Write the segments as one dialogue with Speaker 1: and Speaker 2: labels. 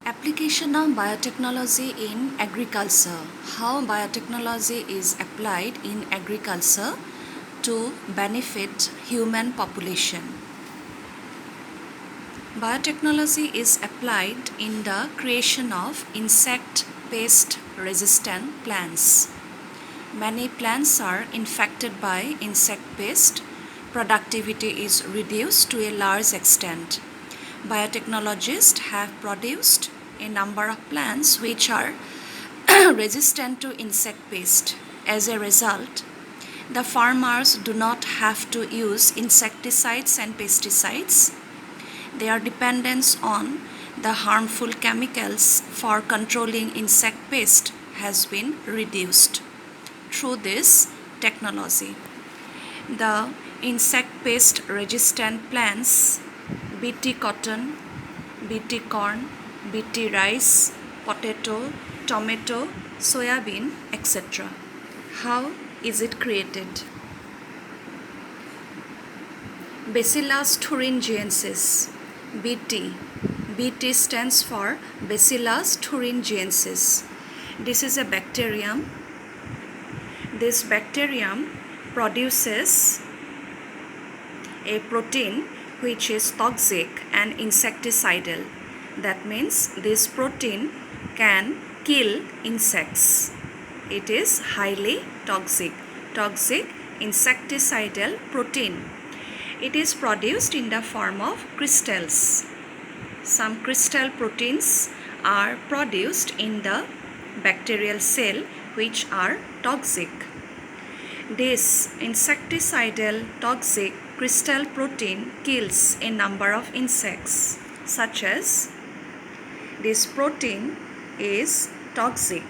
Speaker 1: Application of biotechnology in agriculture. How biotechnology is applied in agriculture to benefit human population. Biotechnology is applied in the creation of insect pest resistant plants. Many plants are infected by insect pest. Productivity is reduced to a large extent. Biotechnologists have produced a number of plants which are resistant to insect pest. As a result, the farmers do not have to use insecticides and pesticides. Their dependence on the harmful chemicals for controlling insect pest has been reduced through this technology. The insect pest resistant plants BT cotton, BT corn, BT rice, potato, tomato, soybean, etc. How is it created? Bacillus thuringiensis, BT. BT stands for Bacillus thuringiensis. This is a bacterium. This bacterium produces a protein which is toxic and insecticidal. That means this protein can kill insects. It is highly toxic insecticidal protein. It is produced in the form of crystals. Some crystal proteins are produced in the bacterial cell which are toxic. This insecticidal toxic crystal protein kills a number of insects, such as this protein is toxic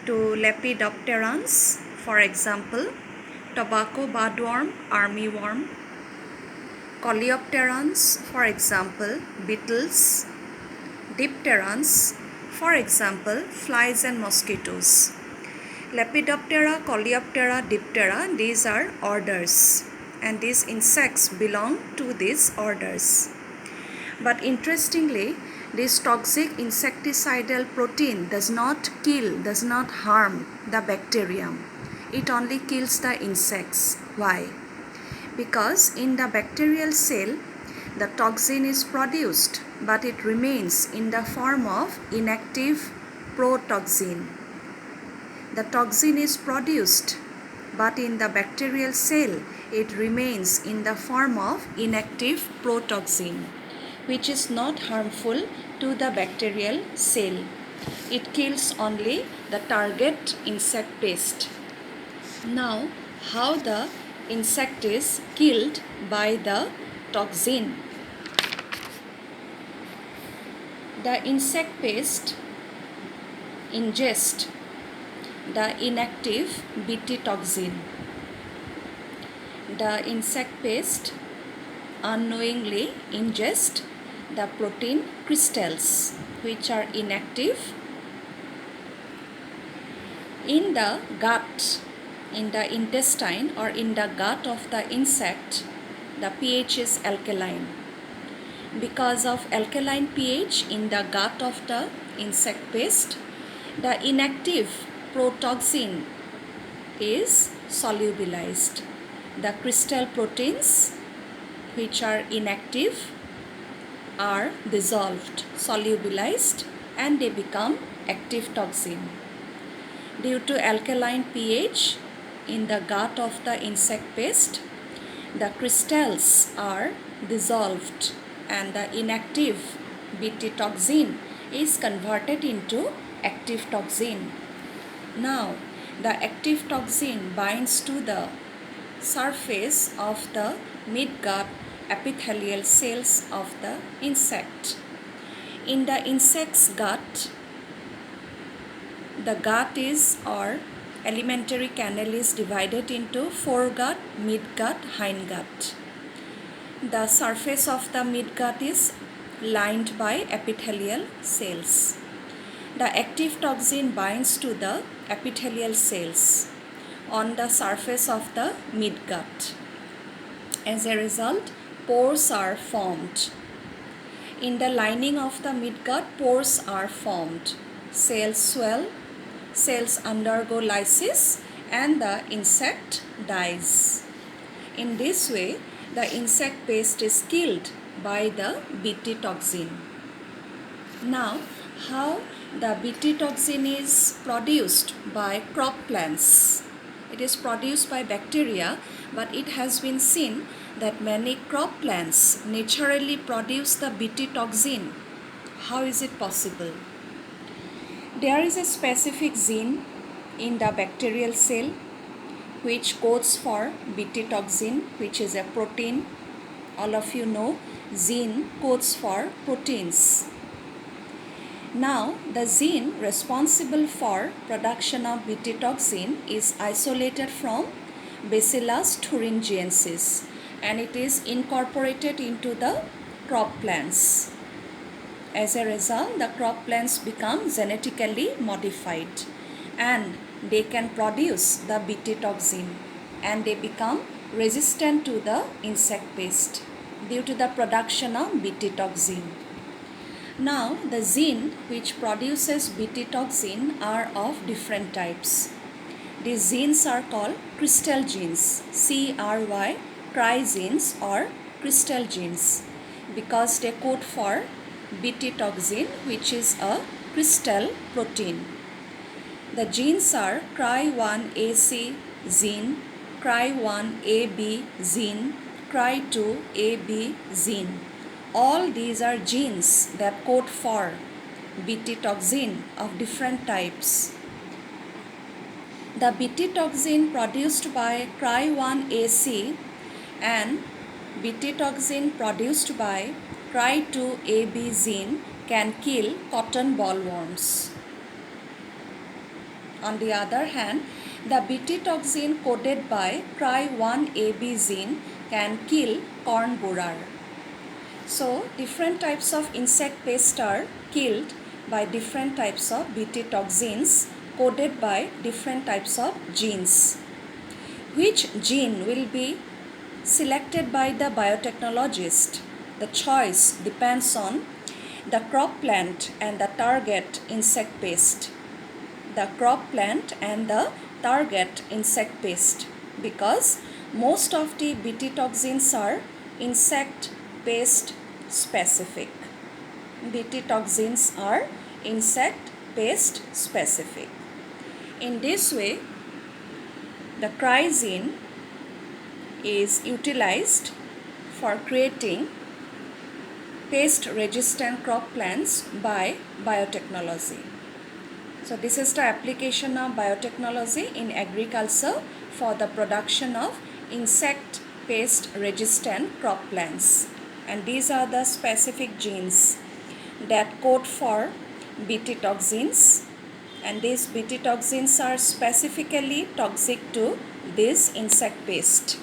Speaker 1: to Lepidopterans, for example, tobacco budworm, armyworm, Coleopterans, for example, beetles, Dipterans, for example, flies and mosquitoes. Lepidoptera, Coleoptera, Diptera, these are orders, and these insects belong to these orders. But interestingly, this toxic insecticidal protein does not kill, does not harm the bacterium. It only kills the insects. Why? Because in the bacterial cell, the toxin is produced, but it remains in the form of inactive protoxin. The toxin is produced, but in the bacterial cell, it remains in the form of inactive protoxin, which is not harmful to the bacterial cell. It kills only the target insect pest. Now, how the insect is killed by the toxin? The insect pest ingests the inactive BT toxin. The insect pest unknowingly ingests the protein crystals which are inactive. In the gut, in the intestine or in the gut of the insect, the pH is alkaline. Because of alkaline pH in the gut of the insect pest, the inactive protoxin is solubilized. The crystal proteins which are inactive are dissolved, solubilized, and they become active toxin. Due to alkaline pH in the gut of the insect pest, the crystals are dissolved and the inactive BT toxin is converted into active toxin. Now, the active toxin binds to the surface of the midgut epithelial cells of the insect. In the insect's gut, the gut is or alimentary canal is divided into foregut, midgut, hindgut. The surface of the midgut is lined by epithelial cells. The active toxin binds to the epithelial cells on the surface of the midgut. As a result, pores are formed. In the lining of the midgut, pores are formed. Cells swell, cells undergo lysis, and the insect dies. In this way, the insect pest is killed by the Bt toxin. Now, how the Bt toxin is produced by crop plants. It is produced by bacteria, but it has been seen that many crop plants naturally produce the Bt toxin. How is it possible? There is a specific gene in the bacterial cell which codes for Bt toxin, which is a protein. All of you know gene codes for proteins. Now, the gene responsible for production of Bt toxin is isolated from Bacillus thuringiensis, and it is incorporated into the crop plants. As a result, the crop plants become genetically modified and they can produce the Bt toxin, and they become resistant to the insect pest due to the production of Bt toxin. Now, the gene which produces Bt toxin are of different types. These genes are called crystal genes, CRY, cry genes or crystal genes, because they code for Bt toxin, which is a crystal protein. The genes are cry1AC gene, cry1AB gene, cry2AB gene. All these are genes that code for Bt toxin of different types. The Bt toxin produced by cry1AC and Bt toxin produced by cry2AB gene can kill cotton bollworms. On the other hand, the Bt toxin coded by cry1AB gene can kill corn borer. So, different types of insect pests are killed by different types of Bt toxins coded by different types of genes. Which gene will be selected by the biotechnologist? The choice depends on the crop plant and the target insect pest. The crop plant and the target insect pest, because most of the Bt toxins are insect pest specific. Bt toxins are insect pest specific. In this way, the cry gene is utilized for creating pest resistant crop plants by biotechnology. So this is the application of biotechnology in agriculture for the production of insect pest resistant crop plants. And these are the specific genes that code for Bt toxins, and these Bt toxins are specifically toxic to this insect pest.